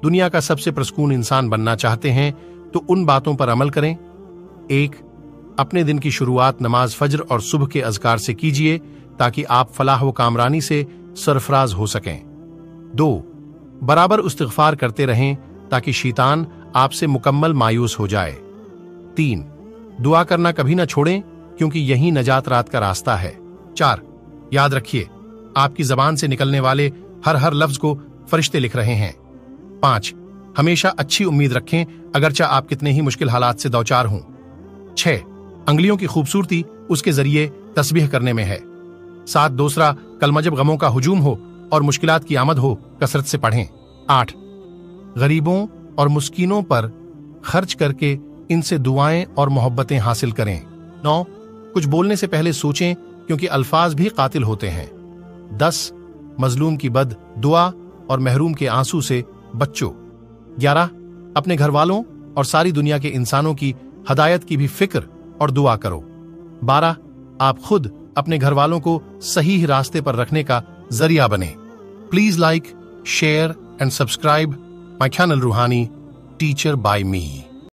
दुनिया का सबसे पुरस्कून इंसान बनना चाहते हैं तो उन बातों पर अमल करें। 1. अपने दिन की शुरुआत नमाज फज्र और सुबह के अज़कार से कीजिए ताकि आप फलाह व कामरानी से सरफराज हो सकें। 2. बराबर इस्तिग़फ़ार करते रहें ताकि शैतान आपसे मुकम्मल मायूस हो जाए। 3. दुआ करना कभी ना छोड़ें क्योंकि यही नजात रात का रास्ता है। 4. याद रखिए, आपकी जबान से निकलने वाले हर लफ्ज को फरिश्ते लिख रहे हैं। 5. हमेशा अच्छी उम्मीद रखें अगरचे आप कितने ही मुश्किल हालात से दौचार हों। 6. अंगलियों की खूबसूरती उसके जरिए तस्बीह करने में है। 7. दूसरा कलमा जब गमों का हुजूम हो और मुश्किलात की आमद हो कसरत से पढ़ें। 8. गरीबों और मुस्कीनों पर खर्च करके इनसे दुआएं और मोहब्बतें हासिल करें। 9. कुछ बोलने से पहले सोचें क्योंकि अल्फाज भी कातिल होते हैं। 10. मजलूम की बद दुआ और महरूम के आंसू से बच्चों। 11. अपने घर वालों और सारी दुनिया के इंसानों की हदायत की भी फिक्र और दुआ करो। 12. आप खुद अपने घर वालों को सही रास्ते पर रखने का जरिया बने। Please like, share and subscribe my channel रूहानी टीचर बाय मी।